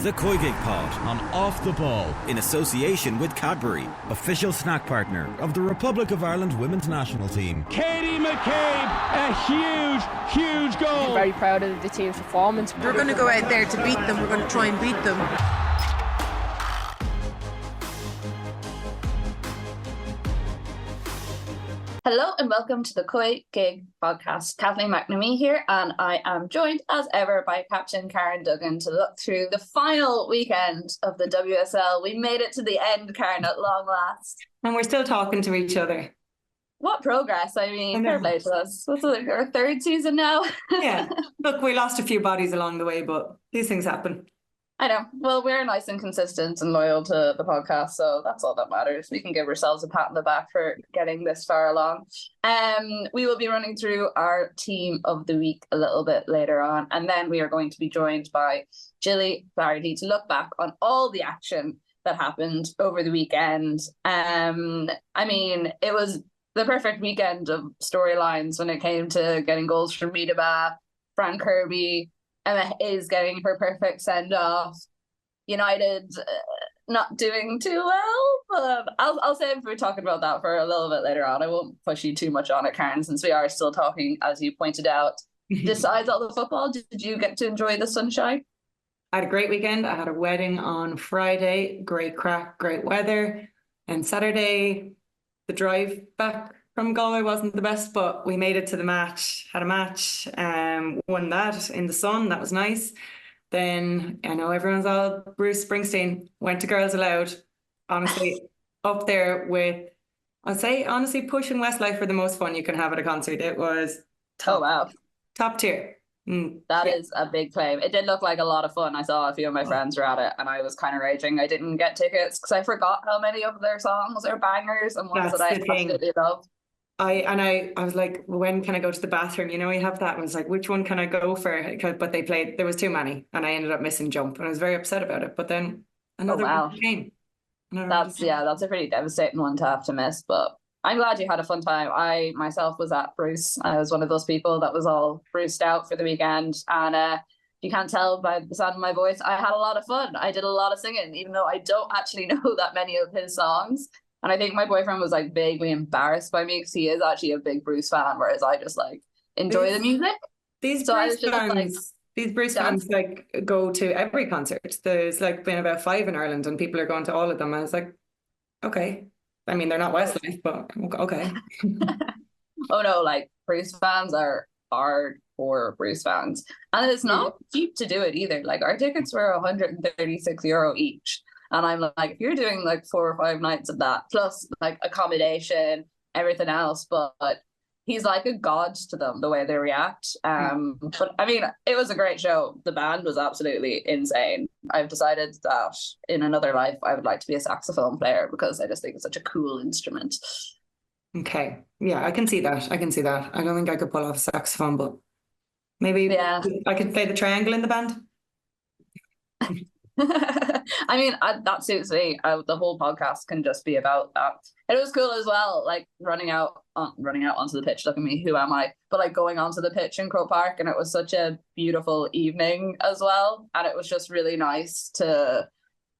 The COYGIG Pod on Off the Ball in association with Cadbury, official snack partner of the Republic of Ireland women's national team. Katie McCabe, a huge goal. I'm very proud of the team's performance. We're going to go out there to beat them. We're going to try and beat them. Hello and welcome to the COYGIG podcast. Kathleen McNamee here, and I am joined as ever by Captain Karen Duggan to look through the final weekend of the WSL. We made it to the end, Karen, at long last. And we're still talking to each other. What progress. I mean, fair play to us. What's it, our third season now? Yeah. Look, we lost a few bodies along the way, but these things happen. I know. Well, we're nice and consistent and loyal to the podcast, so that's all that matters. We can give ourselves a pat on the back for getting this far along. We will be running through our team of the week a little bit later on, and then we are going to be joined by Gilly Flaherty to look back on all the action that happened over the weekend. I mean, it was the perfect weekend of storylines when it came to getting goals from Midaba, Fran Kirby, Emma is getting her perfect send-off. United not doing too well, but I'll save for talking about that for a little bit later on. I won't push you too much on it, Karen, since we are still talking, as you pointed out. Besides all the football, did you get to enjoy the sunshine? I had a great weekend. I had a wedding on Friday. Great crack, great weather. And Saturday, the drive back from Galway wasn't the best, but we made it to the match, had a match, won that in the sun. That was nice. Then I know everyone's all Bruce Springsteen, went to Girls Aloud. Honestly, up there with, I'd say, honestly, pushing Westlife for the most fun you can have at a concert. It was top tier. That is a big claim. It did look like a lot of fun. I saw a few of my friends were at it and I was kind of raging. I didn't get tickets because I forgot how many of their songs are bangers and ones that I absolutely love. I was like, when can I go to the bathroom? You know, you have that. I was like, which one can I go for? But they played, there was too many and I ended up missing Jump and I was very upset about it. But then another one came. That's a pretty devastating one to have to miss, but I'm glad you had a fun time. I myself was at Bruce. I was one of those people that was all bruised out for the weekend. And you can't tell by the sound of my voice, I had a lot of fun. I did a lot of singing, even though I don't actually know that many of his songs. And I think my boyfriend was like vaguely embarrassed by me because he is actually a big Bruce fan, whereas I just like enjoy the music. These Bruce fans like go to every concert. There's like been about 5 in Ireland and people are going to all of them. I was like, okay. I mean, they're not Westlife, but okay. Oh no, like Bruce fans are hardcore Bruce fans. And it's not cheap to do it either. Like our tickets were €136 each. And I'm like, if you're doing like 4 or 5 nights of that, plus like accommodation, everything else, but he's like a god to them, the way they react. But I mean, it was a great show. The band was absolutely insane. I've decided that in another life, I would like to be a saxophone player because I just think it's such a cool instrument. Okay. Yeah, I can see that. I don't think I could pull off a saxophone, but maybe I could play the triangle in the band. I mean, that suits me. The whole podcast can just be about that. It was cool as well, like running out onto the pitch. Look at me, who am I? But like going onto the pitch in Croke Park, and it was such a beautiful evening as well. And it was just really nice to,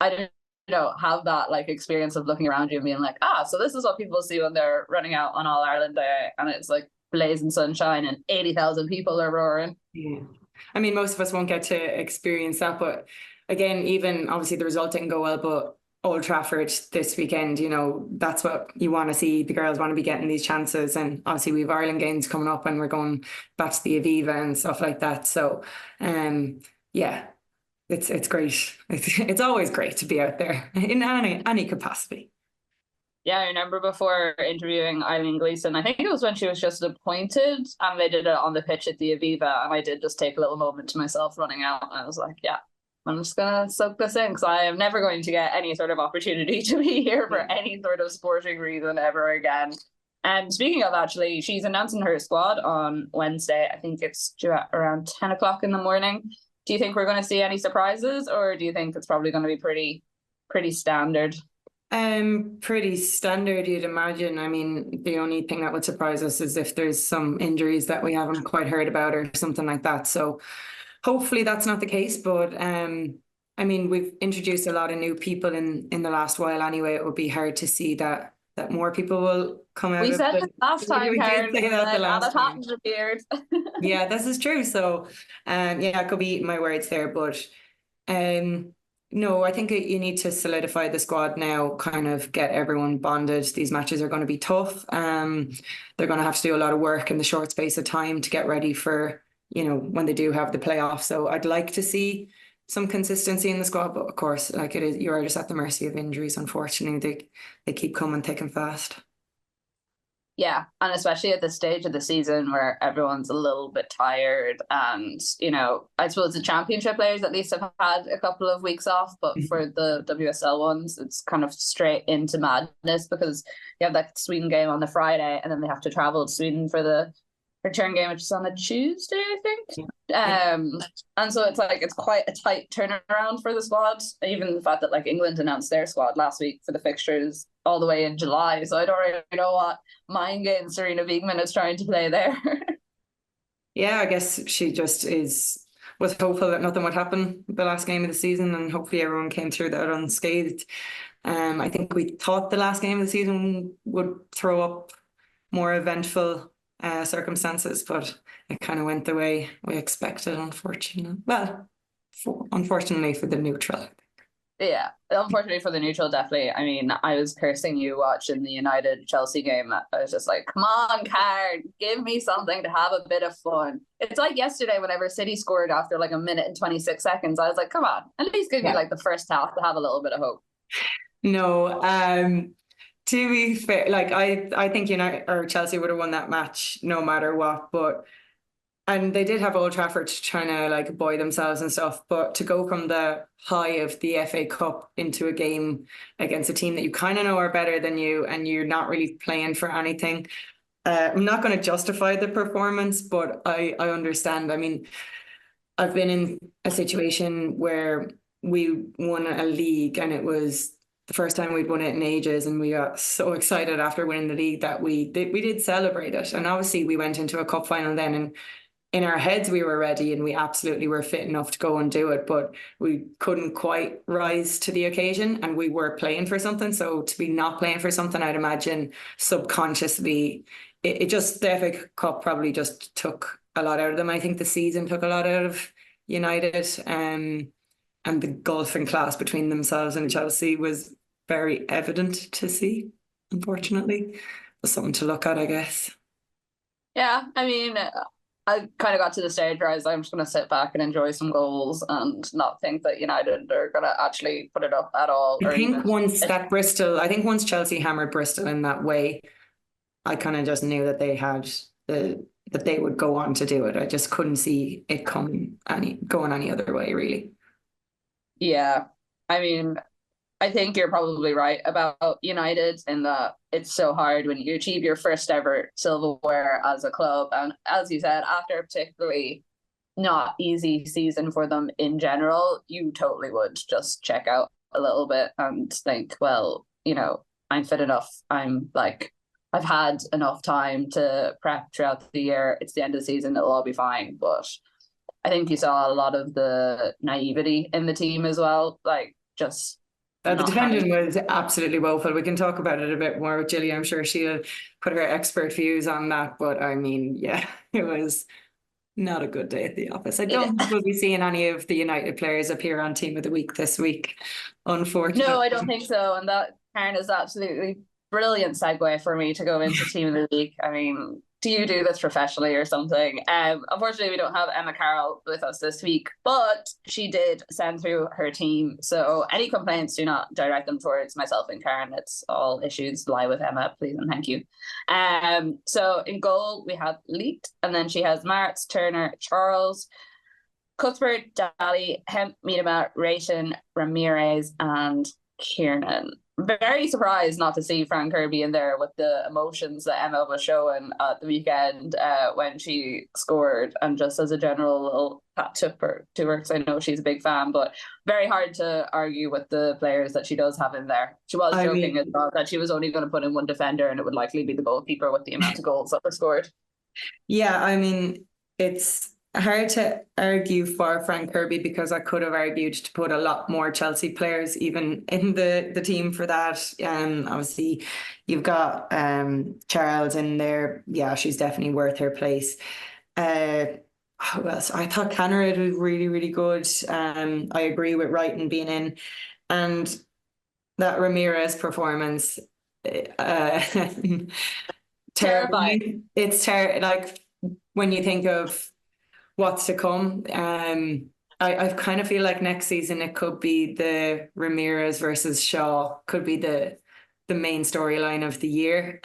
I don't know, have that like experience of looking around you and being like, so this is what people see when they're running out on All Ireland Day, and it's like blazing sunshine and 80,000 people are roaring. Yeah, I mean, most of us won't get to experience that, but again, even obviously the result didn't go well, but Old Trafford this weekend, you know, that's what you want to see. The girls want to be getting these chances. And obviously we have Ireland games coming up and we're going back to the Aviva and stuff like that. So, yeah, it's great. It's always great to be out there in any capacity. Yeah, I remember before interviewing Eileen Gleeson, I think it was when she was just appointed and they did it on the pitch at the Aviva. And I did just take a little moment to myself running out. And I was like, yeah, I'm just going to soak this in because I am never going to get any sort of opportunity to be here for any sort of sporting reason ever again. And speaking of, actually, she's announcing her squad on Wednesday. I think it's due at around 10 o'clock in the morning. Do you think we're going to see any surprises, or do you think it's probably going to be pretty standard? Pretty standard, you'd imagine. I mean, the only thing that would surprise us is if there's some injuries that we haven't quite heard about or something like that. So hopefully that's not the case, but I mean, we've introduced a lot of new people in the last while anyway. It would be hard to see that more people will come out We of said it last time, We Karen, did say that the and last it time. hadn't appeared. Yeah, this is true. So, yeah, I could be eating my words there, but no, I think you need to solidify the squad now, kind of get everyone bonded. These matches are going to be tough. They're going to have to do a lot of work in the short space of time to get ready for, when they do have the playoffs. So I'd like to see some consistency in the squad, but of course, like it is, you are just at the mercy of injuries. Unfortunately, they keep coming thick and fast. Yeah, and especially at this stage of the season where everyone's a little bit tired, and I suppose the championship players at least have had a couple of weeks off, but for the WSL ones, it's kind of straight into madness because you have that Sweden game on the Friday, and then they have to travel to Sweden for the return game, which is on a Tuesday, I think. And so it's quite a tight turnaround for the squad. Even the fact that like England announced their squad last week for the fixtures all the way in July, so I don't really know what mind game Serena Wiegman is trying to play there. Yeah, I guess she just was hopeful that nothing would happen the last game of the season, and hopefully everyone came through that unscathed. I think we thought the last game of the season would throw up more eventful circumstances, but it kind of went the way we expected, unfortunately. Well, unfortunately for the neutral. Yeah, unfortunately for the neutral, definitely. I mean, I was cursing you watching the United Chelsea game. I was just like, come on, Card, give me something to have a bit of fun. It's like yesterday whenever City scored after like a minute and 26 seconds. I was like, come on, at least give me like the first half to have a little bit of hope. No, to be fair, like I think United or Chelsea would have won that match no matter what, and they did have Old Trafford trying to like buoy themselves and stuff, but to go from the high of the FA Cup into a game against a team that you kind of know are better than you and you're not really playing for anything. I'm not going to justify the performance, but I understand. I mean, I've been in a situation where we won a league and it was the first time we'd won it in ages, and we got so excited after winning the league that we did celebrate it. And obviously we went into a cup final then, and in our heads we were ready and we absolutely were fit enough to go and do it, but we couldn't quite rise to the occasion, and we were playing for something. So to be not playing for something, I'd imagine subconsciously the FA Cup probably just took a lot out of them. I think the season took a lot out of United, and the gulf in class between themselves and Chelsea was very evident to see, unfortunately. It's something to look at, I guess. Yeah, I mean, I kind of got to the stage where I'm just going to sit back and enjoy some goals and not think that United are going to actually put it up at all. I think once Chelsea hammered Bristol in that way, I kind of just knew that they had that they would go on to do it. I just couldn't see it going any other way, really. Yeah, I mean, I think you're probably right about United in that it's so hard when you achieve your first ever silverware as a club. And as you said, after a particularly not easy season for them in general, you totally would just check out a little bit and think, well, I'm fit enough. I've had enough time to prep throughout the year. It's the end of the season. It'll all be fine. But I think you saw a lot of the naivety in the team as well. Like just the defending was absolutely woeful. We can talk about it a bit more with Gilly. I'm sure she'll put her expert views on that. But I mean, yeah, it was not a good day at the office. I don't think we'll be seeing any of the United players appear on Team of the Week this week, unfortunately. No, I don't think so. And that, Karen, is absolutely brilliant segue for me to go into Team of the Week. I mean, do you do this professionally or something? Unfortunately, we don't have Emma Carroll with us this week, but she did send through her team. So any complaints, do not direct them towards myself and Karen. It's all issues lie with Emma, please and thank you. So in goal, we have Leet, and then she has Martz, Turner, Charles, Cuthbert, Daly, Hemp, Miedema, Rayton, Ramirez, and Kiernan. Very surprised not to see Fran Kirby in there with the emotions that Emma was showing at the weekend when she scored, and just as a general little pat to her because I know she's a big fan, but very hard to argue with the players that she does have in there. She was joking as well that she was only going to put in one defender and it would likely be the goalkeeper with the amount of goals that were scored. Yeah, I mean, it's hard to argue for Frank Kirby, because I could have argued to put a lot more Chelsea players even in the team for that. Obviously you've got Charles in there. Yeah, she's definitely worth her place. Who else? I thought Canada was really, really good. I agree with Wrighton being in, and that Ramirez performance, Terrifying. It's like when you think of what's to come. I kind of feel like next season it could be the Ramirez versus Shaw, could be the main storyline of the year.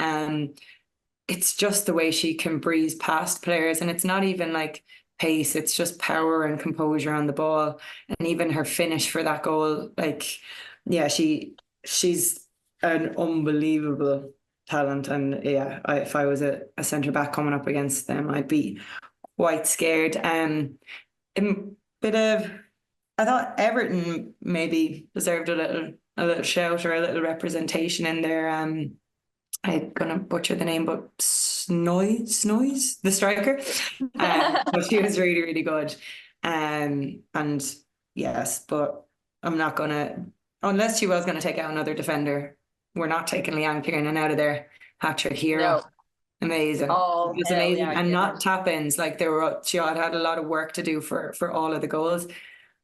It's just the way she can breeze past players, and it's not even like pace, it's just power and composure on the ball. And even her finish for that goal, like, yeah, she's an unbelievable talent. And yeah, if I was a centre back coming up against them, I'd be quite scared. A bit of, I thought Everton maybe deserved a little shout or a little representation in there. I'm gonna butcher the name, but Snoys, the striker. But she was really, really good. And yes, but I'm not gonna, unless she was gonna take out another defender, we're not taking Leanne Kiernan out of there. Hat-trick hero. No. Amazing. Oh, it was amazing. Yeah, and not tap-ins. Like she had a lot of work to do for all of the goals.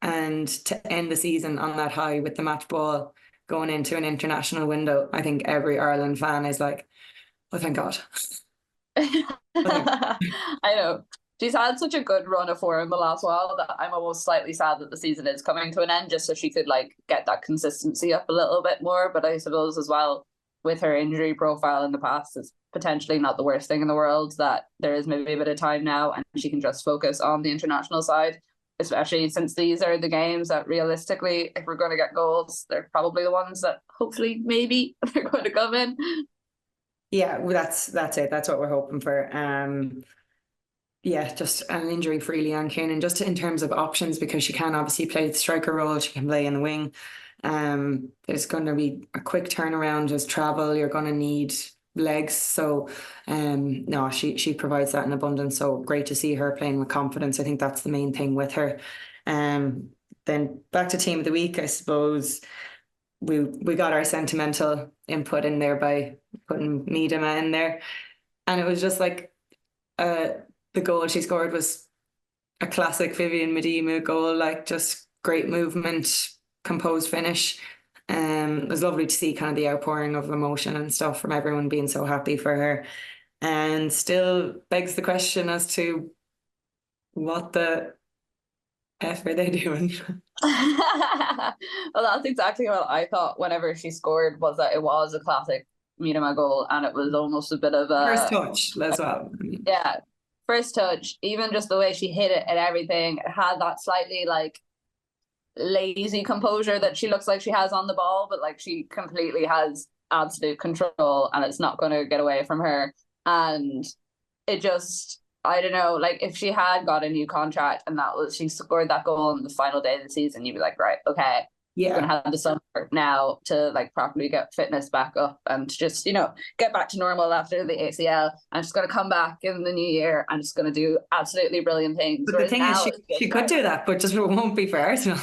And to end the season on that high with the match ball going into an international window, I think every Ireland fan is like, oh, thank God. I know. She's had such a good run of form the last while that I'm almost slightly sad that the season is coming to an end, just so she could like get that consistency up a little bit more. But I suppose as well, with her injury profile in the past, it's potentially not the worst thing in the world that there is maybe a bit of time now and she can just focus on the international side, especially since these are the games that realistically, if we're going to get goals, they're probably the ones that hopefully maybe they're going to come in. Yeah, well, that's it. That's what we're hoping for. Yeah, just an injury-free Leanne Kiernan, just in terms of options, because she can obviously play the striker role, she can play in the wing. There's going to be a quick turnaround, just travel, you're going to need legs. So no, she provides that in abundance. So great to see her playing with confidence. I think that's the main thing with her. Then back to team of the week, I suppose we got our sentimental input in there by putting Miedema in there. And it was just like the goal she scored was a classic Vivian Miedema goal, like just great movement, composed finish. It was lovely to see kind of the outpouring of emotion and stuff from everyone being so happy for her. And still begs the question as to what the F are they doing? Well, that's exactly what I thought whenever she scored, was that it was a classic Miedema goal, and it was almost a bit of a first touch as well. Yeah, first touch, even just the way she hit it and everything, it had that slightly like lazy composure that she looks like she has on the ball, but like she completely has absolute control and it's not going to get away from her. And it just, I don't know, like if she had got a new contract and she scored that goal on the final day of the season, you'd be like, right, okay, yeah, we're gonna have the summer now to like properly get fitness back up and just, get back to normal after the ACL. I'm just gonna come back in the new year. I'm just gonna do absolutely brilliant things. But the thing is, she could do that, but just it won't be for Arsenal.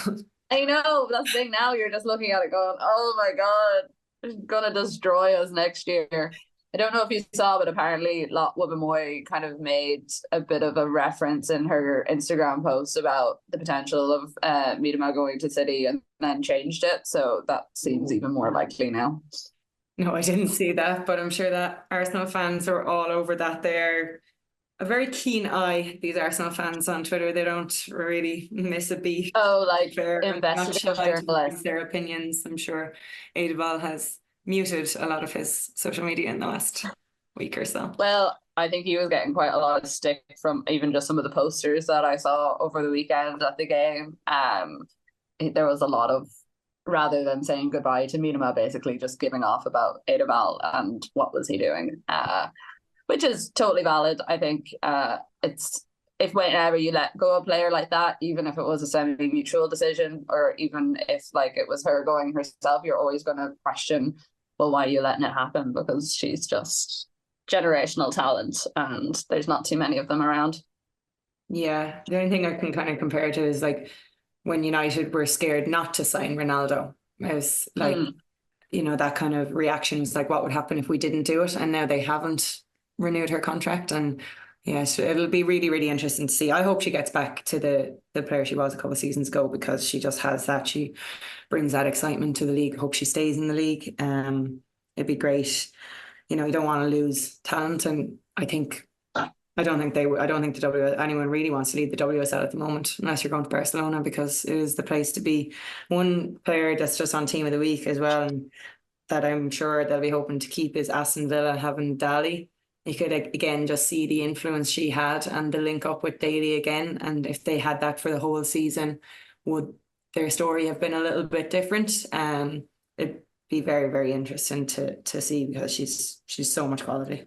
I know, that's the thing. Now you're just looking at it going, oh my God, it's gonna destroy us next year. I don't know if you saw, but apparently Lot Wubbemoy kind of made a bit of a reference in her Instagram post about the potential of Miedema going to City and then changed it. So that seems even more likely now. No, I didn't see that, but I'm sure that Arsenal fans are all over that. They're a very keen eye, these Arsenal fans on Twitter. They don't really miss a beat. Oh, like investigative journalists. Their opinions. I'm sure Eidevall has muted a lot of his social media in the last week or so. Well, I think he was getting quite a lot of stick from even just some of the posters that I saw over the weekend at the game. There was a lot of, rather than saying goodbye to Miedema, basically just giving off about Eidevall and what was he doing, which is totally valid. I think it's, if whenever you let go a player like that, even if it was a semi-mutual decision, or even if like it was her going herself, you're always going to question, well, why are you letting it happen? Because she's just generational talent and there's not too many of them around. Yeah, the only thing I can kind of compare to is like when United were scared not to sign Ronaldo. It was like, that kind of reaction was like, what would happen if we didn't do it? And now they haven't renewed her contract. And yeah, so it'll be really, really interesting to see. I hope she gets back to the player she was a couple of seasons ago, because she just has that. She brings that excitement to the league. I hope she stays in the league. It'd be great. You don't want to lose talent, and I don't think anyone really wants to lead the WSL at the moment, unless you're going to Barcelona, because it is the place to be. One player that's just on Team of the Week as well, and that I'm sure they'll be hoping to keep, is Aston Villa having Dali. You could again just see the influence she had and the link up with Daly again. And if they had that for the whole season, would their story have been a little bit different? It'd be very, very interesting to see, because she's so much quality.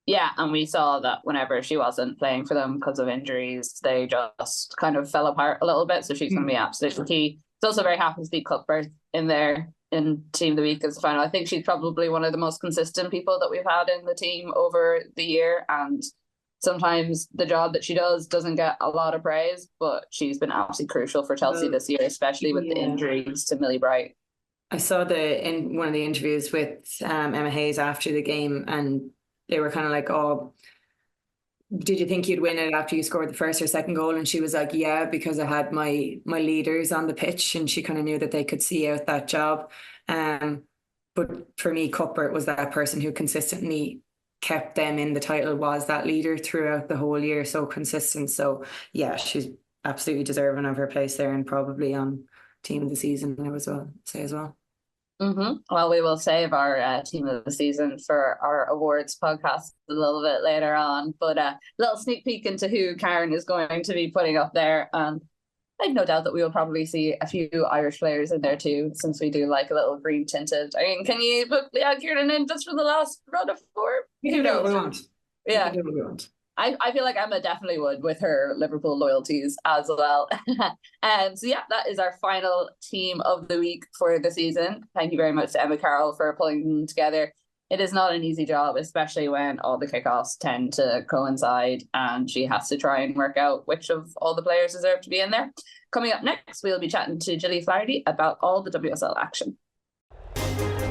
Yeah, and we saw that whenever she wasn't playing for them because of injuries, they just kind of fell apart a little bit. So she's going to be absolutely key. It's also very happy to see Cuthbert in there in Team of the Week as the final. I think she's probably one of the most consistent people that we've had in the team over the year. And sometimes the job that she doesn't get a lot of praise, but she's been absolutely crucial for Chelsea this year, especially with the injuries to Millie Bright. I saw in one of the interviews with Emma Hayes after the game, and they were kind of like, oh, did you think you'd win it after you scored the first or second goal? And she was like, yeah, because I had my leaders on the pitch, and she kind of knew that they could see out that job. But for me, Cuthbert was that person who consistently kept them in the title, was that leader throughout the whole year, so consistent. So yeah, she's absolutely deserving of her place there, and probably on Team of the Season, I would say as well. Well, we will save our Team of the Season for our awards podcast a little bit later on, but a little sneak peek into who Karen is going to be putting up there. I have no doubt that we will probably see a few Irish players in there too, since we do like a little green tinted. I mean, can you put Leah Kieran in just for the last run of 4? Who knows? We won't. Yeah. We won't. I feel like Emma definitely would, with her Liverpool loyalties as well. So yeah, that is our final Team of the Week for the season. Thank you very much to Emma Carroll for pulling them together. It is not an easy job, especially when all the kickoffs tend to coincide and she has to try and work out which of all the players deserve to be in there. Coming up next, we'll be chatting to Gilly Flaherty about all the WSL action.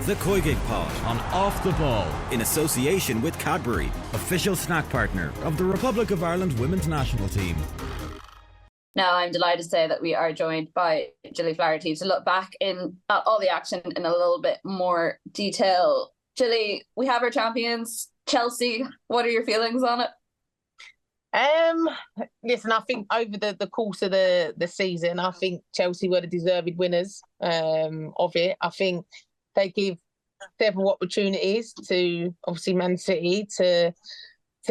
The COYGIG Pod on Off the Ball, in association with Cadbury, official snack partner of the Republic of Ireland women's national team. Now, I'm delighted to say that we are joined by Gilly Flaherty to look back at all the action in a little bit more detail. Gilly, we have our champions, Chelsea. What are your feelings on it? Listen, I think over the course of the season, I think Chelsea were the deserved winners of it. I think they give several opportunities to obviously Man City to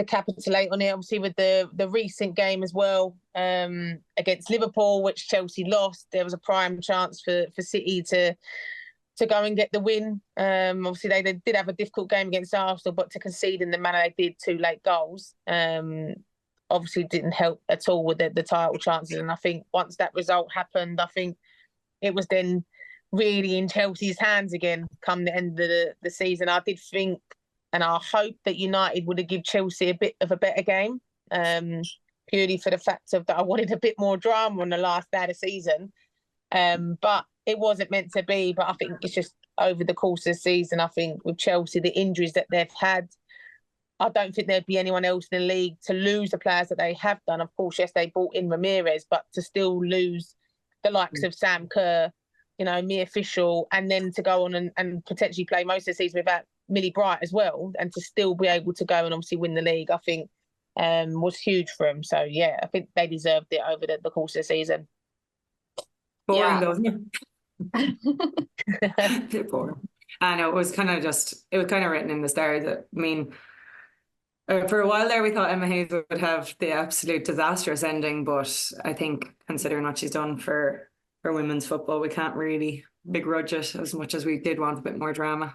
capitalate on it. Obviously with the recent game as well against Liverpool, which Chelsea lost, there was a prime chance for City to go and get the win. Obviously they did have a difficult game against Arsenal, but to concede in the manner they did, 2 late goals, obviously didn't help at all with the title chances. And I think once that result happened, I think it was then really in Chelsea's hands again come the end of the season. I did think, and I hope, that United would have given Chelsea a bit of a better game, purely for the fact of that I wanted a bit more drama on the last day of the season. But it wasn't meant to be. But I think it's just over the course of the season, I think with Chelsea, the injuries that they've had, I don't think there'd be anyone else in the league to lose the players that they have done. Of course, yes, they brought in Ramirez, but to still lose the likes of Sam Kerr, Mia Fishel, and then to go on and potentially play most of the season without Millie Bright as well, and to still be able to go and obviously win the league, I think was huge for them. So, yeah, I think they deserved it over the course of the season. Boring, though, isn't it? Bit boring. I know, it was kind of written in the stars. I mean, for a while there, we thought Emma Hayes would have the absolute disastrous ending, but I think considering what she's done for women's football, we can't really begrudge it as much as we did want a bit more drama.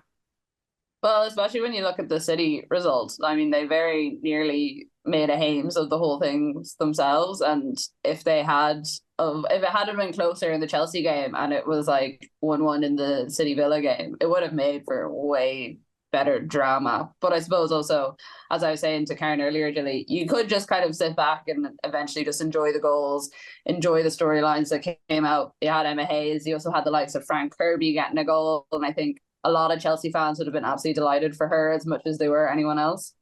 Well, especially when you look at the City results, I mean, they very nearly made a hames of the whole thing themselves. And if it had been closer in the Chelsea game and it was like 1-1 in the City Villa game, it would have made for way better drama. But I suppose also, as I was saying to Karen earlier, Gilly, you could just kind of sit back and eventually just enjoy the goals, enjoy the storylines that came out. You had Emma Hayes, you also had the likes of Frank Kirby getting a goal, and I think a lot of Chelsea fans would have been absolutely delighted for her as much as they were anyone else.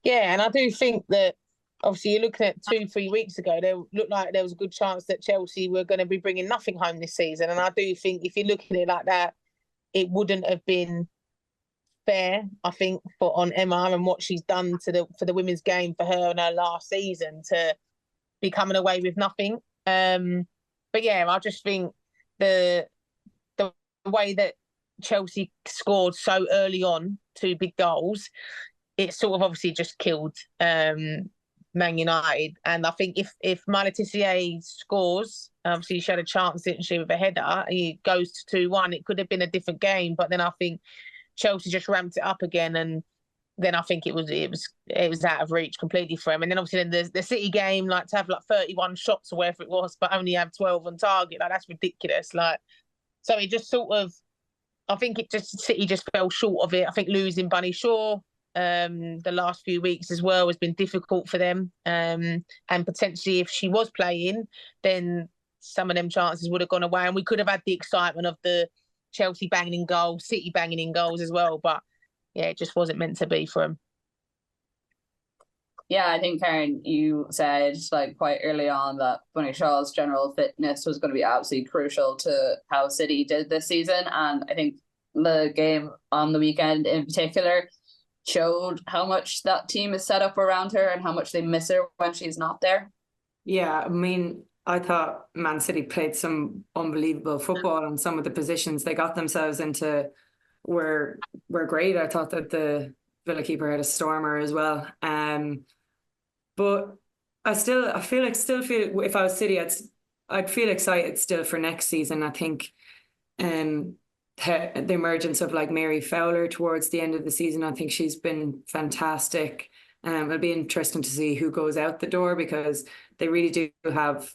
Yeah, and I do think that obviously you're looking at 2-3 weeks ago, there looked like there was a good chance that Chelsea were going to be bringing nothing home this season. And I do think if you're looking at it like that, it wouldn't have been fair, I think, on Emma and what she's done for the women's game for her in her last season to be coming away with nothing. But yeah, I just think the way that Chelsea scored so early on 2 big goals, it sort of obviously just killed Man United. And I think if Maletitia scores, obviously she had a chance, didn't she, with a header, he goes to 2-1, it could have been a different game. But then I think Chelsea just ramped it up again, and then I think it was out of reach completely for him. And then obviously then the City game, like to have like 31 shots or whatever it was, but only have 12 on target, like that's ridiculous. Like, so it just sort of, I think City just fell short of it. I think losing Bunny Shaw the last few weeks as well has been difficult for them. And potentially if she was playing, then some of them chances would have gone away, and we could have had the excitement of the Chelsea banging in goals, City banging in goals as well. But yeah, it just wasn't meant to be for them. Yeah, I think, Karen, you said like quite early on that Bunny Shaw's general fitness was going to be absolutely crucial to how City did this season. And I think the game on the weekend in particular showed how much that team is set up around her and how much they miss her when she's not there. Yeah, I mean, I thought Man City played some unbelievable football, and some of the positions they got themselves into were great. I thought that the Villa keeper had a stormer as well. But I feel if I was City, I'd feel excited still for next season. I think the emergence of like Mary Fowler towards the end of the season, I think she's been fantastic. It'll be interesting to see who goes out the door, because they really do have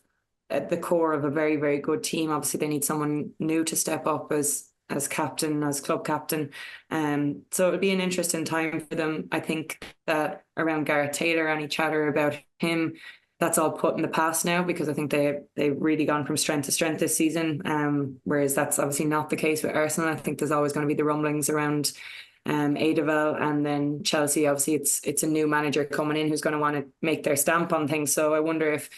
at the core of a very, very good team. Obviously, they need someone new to step up as captain, as club captain. So it'll be an interesting time for them. I think that around Gareth Taylor, any chatter about him, that's all put in the past now, because I think they've really gone from strength to strength this season. Whereas that's obviously not the case with Arsenal. I think there's always going to be the rumblings around Adeville, and then Chelsea. Obviously, it's a new manager coming in who's going to want to make their stamp on things. So I wonder if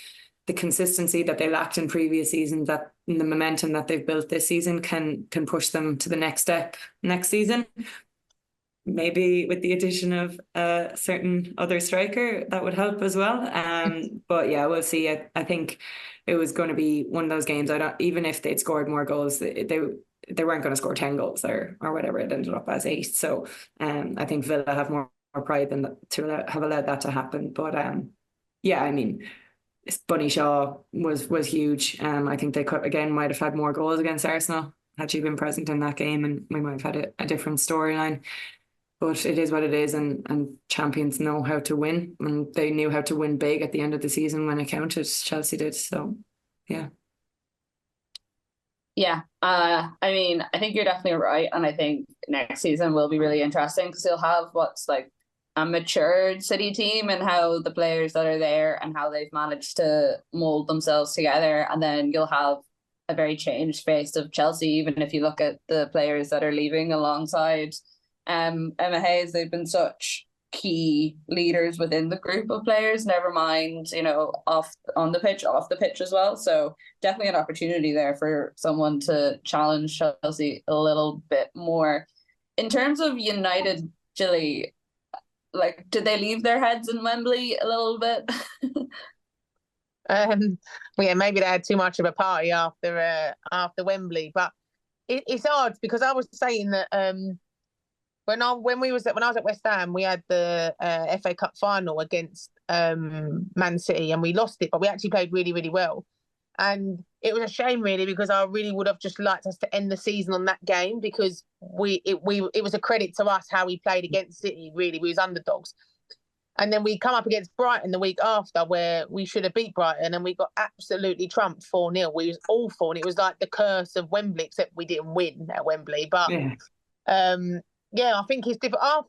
the consistency that they lacked in previous seasons, that the momentum that they've built this season can push them to the next step next season. Maybe with the addition of a certain other striker, that would help as well. But yeah, we'll see. I think it was going to be one of those games. Even if they'd scored more goals, they weren't going to score 10 goals or whatever. It ended up as 8. So I think Villa have more pride than that, to have allowed that to happen. But yeah, I mean, Bunny Shaw was huge. I think they might have had more goals against Arsenal had she been present in that game, and we might have had a different storyline. But it is what it is, and champions know how to win, and they knew how to win big at the end of the season when it counted. Chelsea did. So yeah. Yeah, I mean, I think you're definitely right, and I think next season will be really interesting, because you'll have what's like a matured City team and how the players that are there and how they've managed to mold themselves together, and then you'll have a very changed face of Chelsea. Even if you look at the players that are leaving alongside Emma Hayes, they've been such key leaders within the group of players, never mind, off the pitch as well. So definitely an opportunity there for someone to challenge Chelsea a little bit more. In terms of United, Gilly, like, did they leave their heads in Wembley a little bit? Well, yeah, maybe they had too much of a party after Wembley, but it's odd, because I was saying that when I was at West Ham, we had the FA Cup final against Man City, and we lost it, but we actually played really, really well. And it was a shame, really, because I really would have just liked us to end the season on that game, because it was a credit to us how we played against City. Really, we was underdogs. And then we come up against Brighton the week after, where we should have beat Brighton, and we got absolutely trumped 4-0. We was awful, and it was like the curse of Wembley, except we didn't win at Wembley. But Yeah, I think it's different. I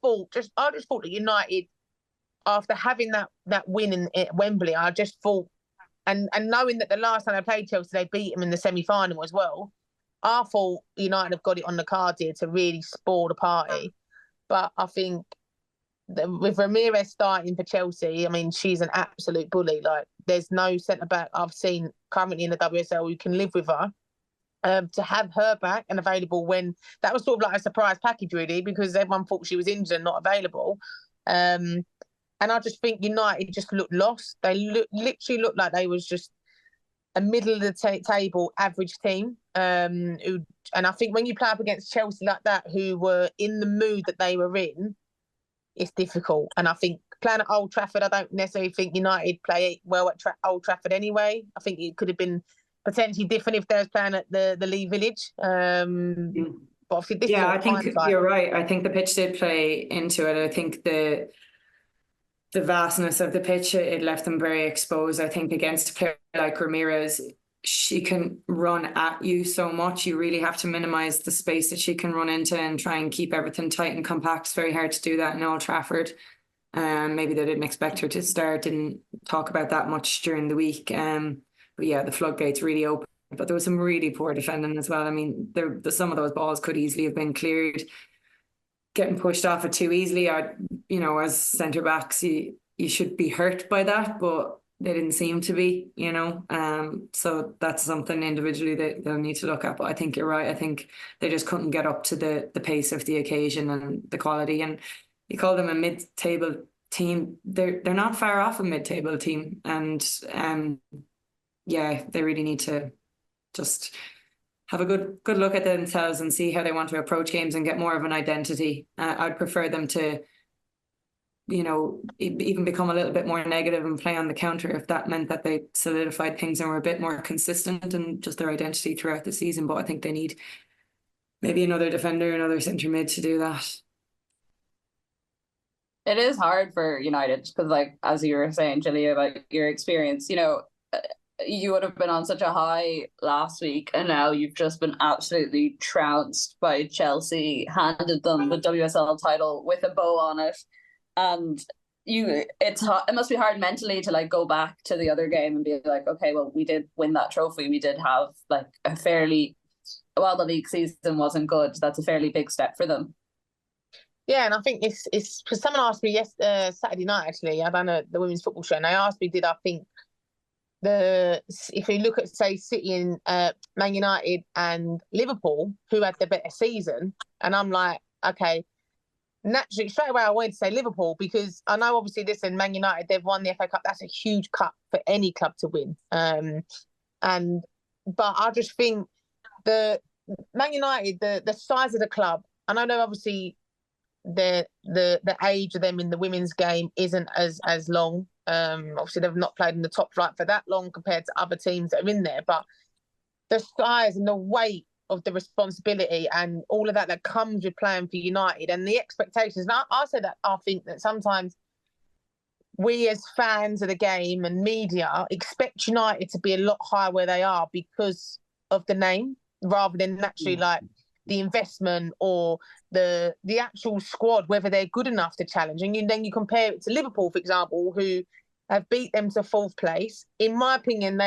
just thought that United, after having that win at Wembley, I just thought, and knowing that the last time they played Chelsea, they beat them in the semi-final as well. I thought United have got it on the card here to really spoil the party. But I think with Ramirez starting for Chelsea, I mean, she's an absolute bully. Like, there's no centre-back I've seen currently in the WSL who can live with her. To have her back and available when that was sort of like a surprise package, really, because everyone thought she was injured and not available. And I just think United just looked lost. They literally looked like they was just a middle of the table average team. And I think when you play up against Chelsea like that, who were in the mood that they were in, it's difficult. And I think playing at Old Trafford, I don't necessarily think United play well at Old Trafford anyway. I think it could have been potentially different if they was playing at the Lee Village. But obviously this I think you're right. I think the pitch did play into it. I think the vastness of the pitch, it left them very exposed. I think against a player like Ramirez, she can run at you so much. You really have to minimize the space that she can run into and try and keep everything tight and compact. It's very hard to do that in Old Trafford. Maybe they didn't expect her to start, didn't talk about that much during the week. But yeah, the floodgates really opened. But there was some really poor defending as well. I mean, some of those balls could easily have been cleared. Getting pushed off it too easily, as centre backs, you should be hurt by that, but they didn't seem to be, so that's something individually that they'll need to look at. But I think you're right. I think they just couldn't get up to the pace of the occasion and the quality. And you call them a mid-table team. They're not far off a mid-table team. And they really need to just have a good look at themselves and see how they want to approach games and get more of an identity. I'd prefer them to, even become a little bit more negative and play on the counter if that meant that they solidified things and were a bit more consistent in just their identity throughout the season. But I think they need maybe another defender, another centre mid to do that. It is hard for United because, like, as you were saying, Gilly, about your experience, you would have been on such a high last week, and now you've just been absolutely trounced by Chelsea, handed them the WSL title with a bow on it, and it must be hard mentally to go back to the other game and be like, okay, well, we did win that trophy. We did have a fairly, while the league season wasn't good, that's a fairly big step for them. Yeah, and I think it's because someone asked me Saturday night, actually, I done the women's football show, and they asked me, did I think if you look at, say, City and Man United and Liverpool, who had the better season, and I'm like, okay, naturally straight away I wanted to say Liverpool, because I know obviously Man United, they've won the FA Cup. That's a huge cup for any club to win. But I just think the Man United, the size of the club, and I know obviously the age of them in the women's game isn't as long. Obviously, they've not played in the top flight for that long compared to other teams that are in there. But the size and the weight of the responsibility and all of that comes with playing for United and the expectations. Now, I say that I think that sometimes we as fans of the game and media expect United to be a lot higher where they are because of the name, rather than naturally the investment or the actual squad, whether they're good enough to challenge. And then you compare it to Liverpool, for example, who have beat them to fourth place. In my opinion,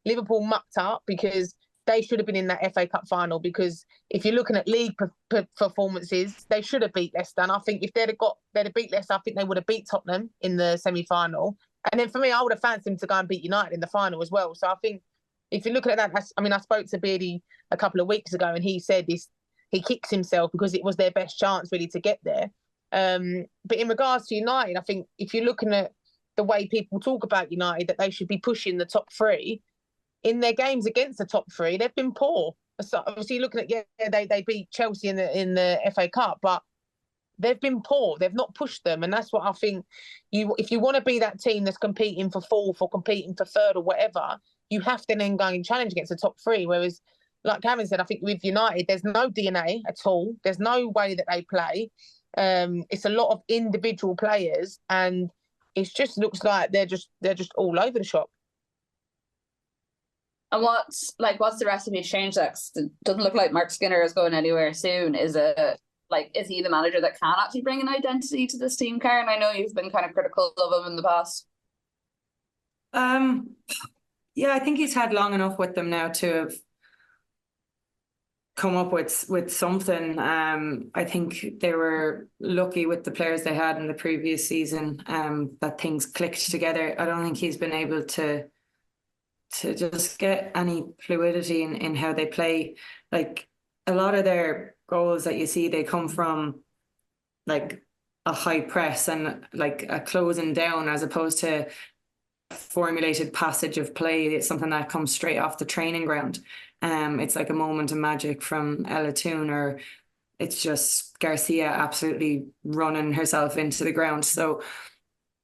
Liverpool mucked up because they should have been in that FA Cup final, because if you're looking at league performances, they should have beat Leicester. And I think if they'd have beat Leicester, I think they would have beat Tottenham in the semi-final. And then for me, I would have fancied them to go and beat United in the final as well. So I think if you're looking at that, I spoke to Beardy a couple of weeks ago, and he said he kicks himself because it was their best chance really to get there. But in regards to United, I think if you're looking at the way people talk about United, that they should be pushing the top three, in their games against the top three, they've been poor. So obviously looking at, they beat Chelsea in the FA Cup, but they've been poor. They've not pushed them. And that's what I think, if you want to be that team that's competing for fourth or competing for third or whatever, you have to then go and challenge against the top three. Whereas, like Karen said, I think with United, there's no DNA at all. There's no way that they play. It's a lot of individual players, and it just looks like they're just all over the shop. And what's the recipe to change that? 'Cause it doesn't look like Mark Skinner is going anywhere soon. Is it like, is he the manager that can actually bring an identity to this team, Karen? I know you've been kind of critical of him in the past. Yeah, I think he's had long enough with them now to have come up with something. I think they were lucky with the players they had in the previous season, that things clicked together. I don't think he's been able to just get any fluidity in how they play. Like, a lot of their goals that you see, they come from like a high press and like a closing down, as opposed to formulated passage of play. It's something that comes straight off the training ground. It's like a moment of magic from Ella Toon, or it's just Garcia absolutely running herself into the ground. So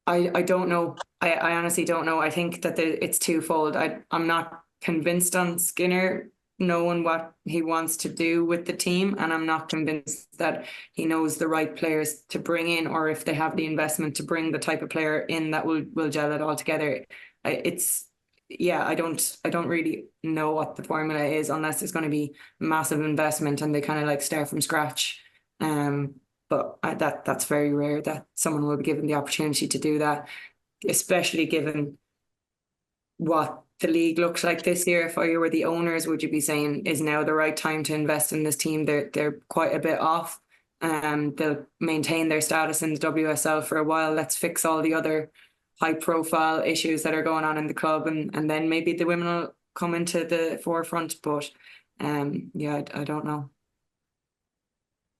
I don't know. I honestly don't know. I think that it's twofold. I'm not convinced on Skinner knowing what he wants to do with the team, and I'm not convinced that he knows the right players to bring in, or if they have the investment to bring the type of player in that will gel it all together. I don't really know what the formula is, unless there's going to be massive investment and they kind of like start from scratch. But that's very rare that someone will be given the opportunity to do that, especially given what the league looks like this year. If you were the owners, would you be saying is now the right time to invest in this team? They're quite a bit off. They'll maintain their status in the WSL for a while. Let's fix all the other high profile issues that are going on in the club, and then maybe the women will come into the forefront. But I don't know.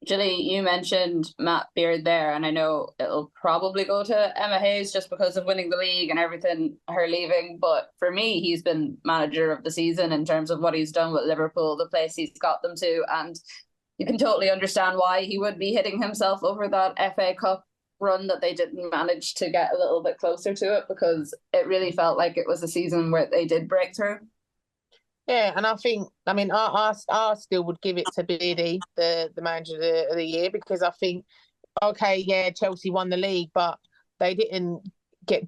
Gilly, you mentioned Matt Beard there, and I know it'll probably go to Emma Hayes just because of winning the league and everything, her leaving. But for me, he's been manager of the season in terms of what he's done with Liverpool, the place he's got them to. And you can totally understand why he would be hitting himself over that FA Cup run that they didn't manage to get a little bit closer to it, because it really felt like it was a season where they did break through. Yeah, and I still would give it to Beardy, the manager of the year, because I think, okay, yeah, Chelsea won the league, but they didn't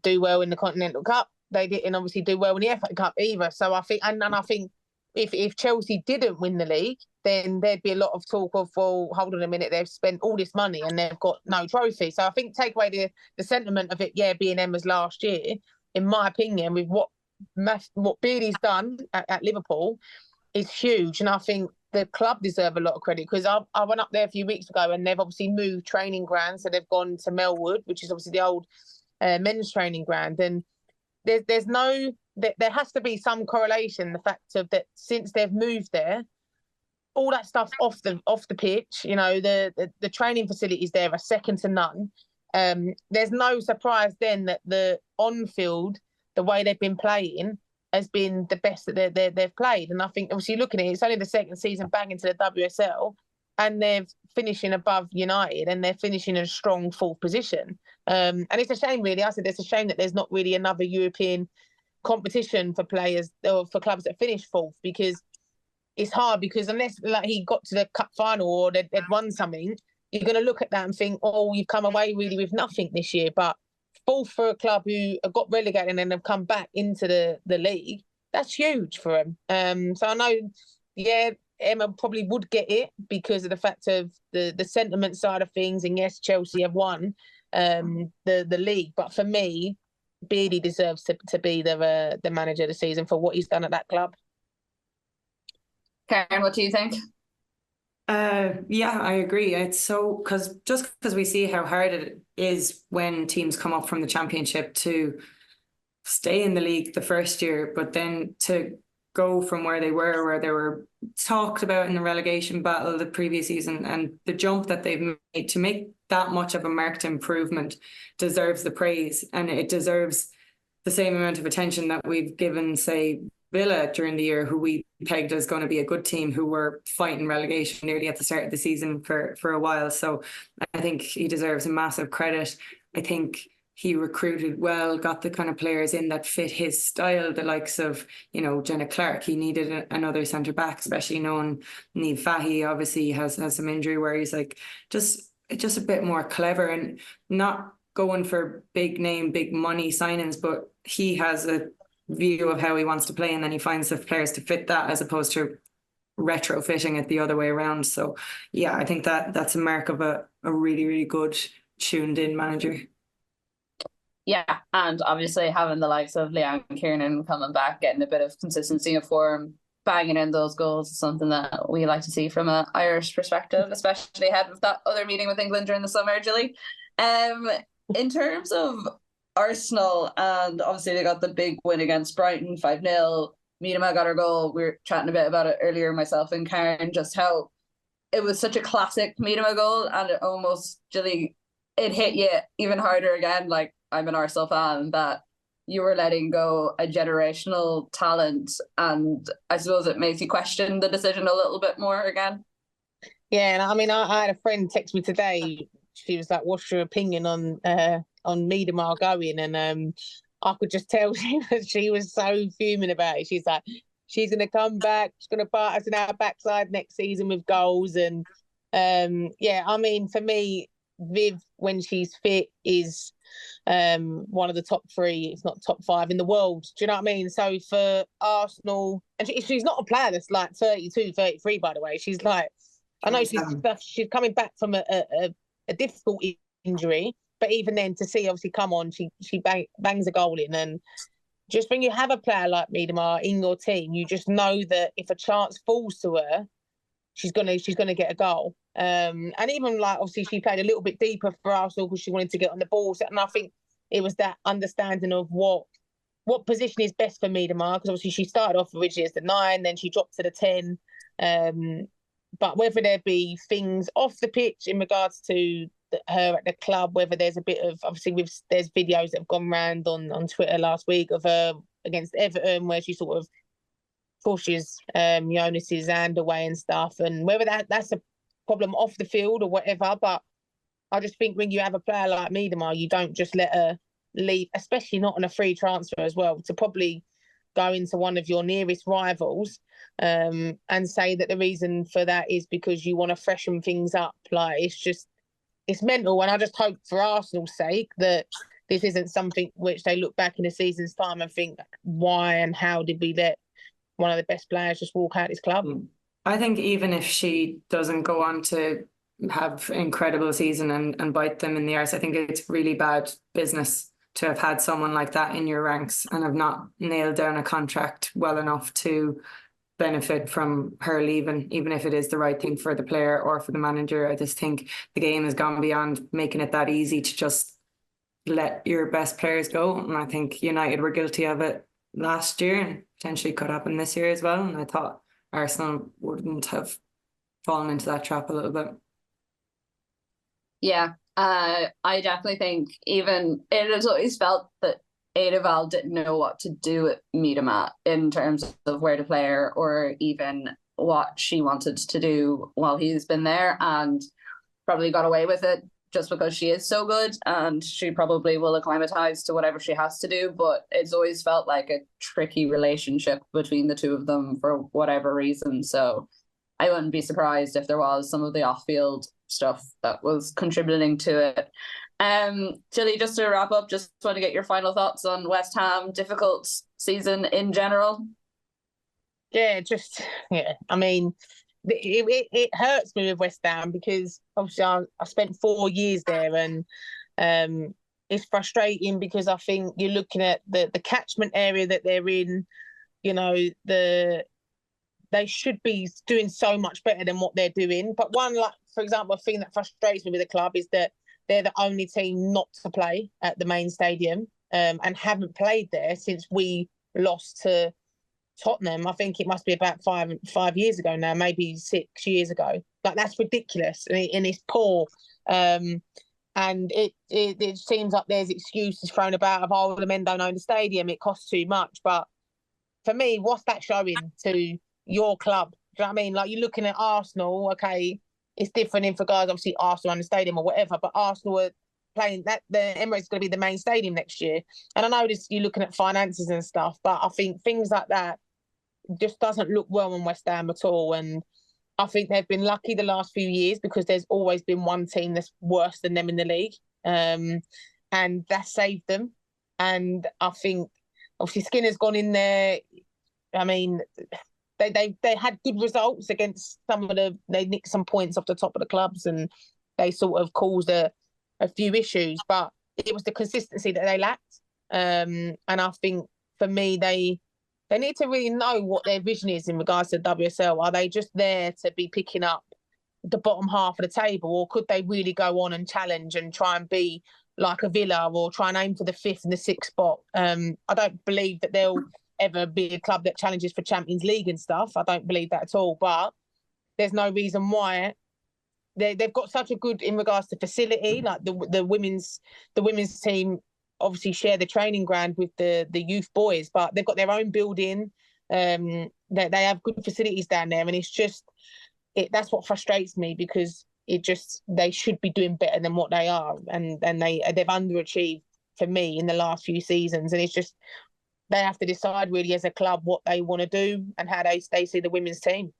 do well in the Continental Cup. They didn't obviously do well in the FA Cup either. So I think, and I think if Chelsea didn't win the league, then there'd be a lot of talk of, well, hold on a minute, they've spent all this money and they've got no trophy. So I think take away the sentiment of it, being Emma's last year, in my opinion, with what Beardy's done at Liverpool is huge. And I think the club deserve a lot of credit, because I went up there a few weeks ago and they've obviously moved training grounds. So they've gone to Melwood, which is obviously the old men's training ground. And there has to be some correlation, the fact of that since they've moved there, all that stuff off the pitch, the training facilities there are second to none. There's no surprise then that the on-field, the way they've been playing, has been the best that they've played. And I think, obviously, looking at it, it's only the second season back into the WSL, and they're finishing above United, and they're finishing in a strong fourth position. And it's a shame, really. I said it's a shame that there's not really another European competition for players or for clubs that finish fourth, because it's hard, because unless like he got to the cup final or they'd won something, you're going to look at that and think, oh, you've come away really with nothing this year. But fourth for a club who have got relegated and then have come back into the league, that's huge for them. So I know, Emma probably would get it because of the fact of the sentiment side of things. And yes, Chelsea have won the league. But for me, Beardy deserves to be the manager of the season for what he's done at that club. Karen, what do you think? I agree. It's so because we see how hard it is when teams come up from the championship to stay in the league the first year, but then to go from where they were talked about in the relegation battle the previous season, and the jump that they've made to make that much of a marked improvement deserves the praise, and it deserves the same amount of attention that we've given, say, Villa during the year, who we pegged as going to be a good team, who were fighting relegation nearly at the start of the season for a while. So I think he deserves a massive credit. I think he recruited well, got the kind of players in that fit his style, the likes of, Jenna Clark. He needed another centre back, especially knowing Niamh Fahey obviously has some injury, where he's like just a bit more clever and not going for big name, big money signings, but he has a view of how he wants to play, and then he finds the players to fit that, as opposed to retrofitting it the other way around. So yeah, I think that's a mark of a really, really good tuned in manager. Yeah, and obviously having the likes of Leanne Kiernan coming back, getting a bit of consistency of form, banging in those goals is something that we like to see from an Irish perspective, especially ahead of that other meeting with England during the summer, Gilly. In terms of Arsenal, and obviously they got the big win against Brighton, 5-0. Miedema got her goal. We were chatting a bit about it earlier, myself and Karen, just how it was such a classic Miedema goal, and it almost, Gilly, it hit you even harder again. Like, I'm an Arsenal fan, that you were letting go a generational talent, and I suppose it makes you question the decision a little bit more again. Yeah, and I mean, I had a friend text me today. She was like, "What's your opinion on Miedema going?" And I could just tell she was so fuming about it. She's like, she's going to come back. She's going to bite us in our backside next season with goals. And yeah, I mean, for me, Viv, when she's fit, is one of the top 3, if not top 5 in the world. Do you know what I mean? So for Arsenal, and she's not a player that's like 32, 33, by the way. She's like, I know she's coming back from a difficult injury, but even then, to see obviously come on, she bangs a goal in, and just when you have a player like Miedema in your team, you just know that if a chance falls to her, she's gonna get a goal. And even like obviously she played a little bit deeper for Arsenal because she wanted to get on the ball. And I think it was that understanding of what position is best for Miedema, because obviously she started off originally as the 9, then she dropped to the 10. But whether there be things off the pitch in regards to her at the club, whether there's a bit of, obviously there's videos that have gone around on Twitter last week of her against Everton where she sort of pushes Jonas's hand away and stuff, and whether that's a problem off the field or whatever. But I just think when you have a player like Miedema, you don't just let her leave, especially not on a free transfer as well, to probably go into one of your nearest rivals and say that the reason for that is because you want to freshen things up. Like, it's mental. And I just hope for Arsenal's sake that this isn't something which they look back in a season's time and think, why and how did we let one of the best players just walk out this club? I think even if she doesn't go on to have an incredible season and bite them in the arse, I think it's really bad business to have had someone like that in your ranks and have not nailed down a contract well enough to benefit from her leaving, even if it is the right thing for the player or for the manager. I just think the game has gone beyond making it that easy to just let your best players go. And I think United were guilty of it last year and potentially could happen this year as well. And I thought Arsenal wouldn't have fallen into that trap a little bit. Yeah, I definitely think even it has always felt that Edeval didn't know what to do with Miedema in terms of where to play her or even what she wanted to do while he's been there, and probably got away with it just because she is so good and she probably will acclimatise to whatever she has to do. But it's always felt like a tricky relationship between the two of them for whatever reason. So I wouldn't be surprised if there was some of the off-field stuff that was contributing to it. Gilly, just to wrap up, just want to get your final thoughts on West Ham, difficult season in general. Yeah, I mean, it hurts me with West Ham because obviously I spent 4 years there, and it's frustrating because I think you're looking at the catchment area that they're in. They should be doing so much better than what they're doing. But one, like, for example, a thing that frustrates me with the club is that they're the only team not to play at the main stadium and haven't played there since we lost to Tottenham. I think it must be about five years ago now, maybe 6 years ago. Like, that's ridiculous and it's poor. And it seems like there's excuses thrown about of, the men don't own the stadium, it costs too much. But for me, what's that showing to your club? Do you know what I mean? Like, you're looking at Arsenal, okay, it's different in regards, obviously, Arsenal own the stadium or whatever, but Arsenal are playing that, the Emirates is going to be the main stadium next year. And I know you're looking at finances and stuff, but I think things like that just doesn't look well on West Ham at all. And I think they've been lucky the last few years because there's always been one team that's worse than them in the league. And that saved them. And I think obviously Skinner's gone in there. I mean, they had good results against they nicked some points off the top of the clubs, and they sort of caused a few issues, but it was the consistency that they lacked. And I think for me, they need to really know what their vision is in regards to WSL. Are they just there to be picking up the bottom half of the table, or could they really go on and challenge and try and be like a Villa or try and aim for the 5th and the 6th spot? I don't believe that they'll ever be a club that challenges for Champions League and stuff. I don't believe that at all, but there's no reason why. They've got such a good, in regards to facility, like the women's team obviously share the training ground with the youth boys, but they've got their own building. They have good facilities down there, and it's just that's what frustrates me, because they should be doing better than what they are, and they've underachieved for me in the last few seasons, and it's just they have to decide really as a club what they want to do and how they see the women's team.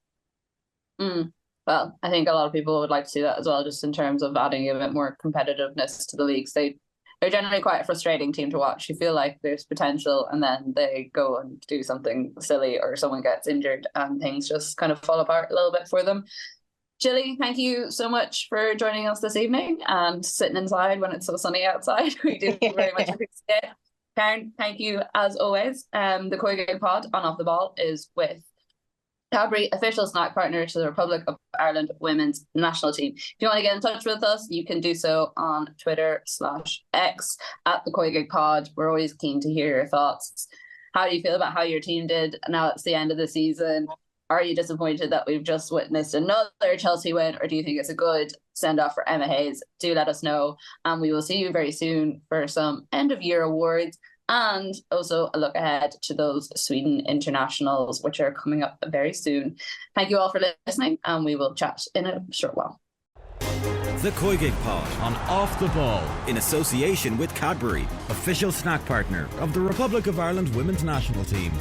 Well, I think a lot of people would like to see that as well, just in terms of adding a bit more competitiveness to the leagues. They're generally quite a frustrating team to watch. You feel like there's potential, and then they go and do something silly, or someone gets injured, and things just kind of fall apart a little bit for them. Gilly, thank you so much for joining us this evening and sitting inside when it's so sunny outside. We do very much appreciate it. Karen, thank you as always. The COYGIG Pod on Off the Ball is with Cadbury, official snack partner to the Republic of Ireland women's national team. If you want to get in touch with us, you can do so on Twitter/X at the COYGIG Pod. We're always keen to hear your thoughts. How do you feel about how your team did? Now it's the end of the season. Are you disappointed that we've just witnessed another Chelsea win, or do you think it's a good send-off for Emma Hayes? Do let us know, and we will see you very soon for some end-of-year awards, and also a look ahead to those Sweden internationals, which are coming up very soon. Thank you all for listening, and we will chat in a short while. The COYGIG Pod on Off the Ball, in association with Cadbury, official snack partner of the Republic of Ireland women's national team.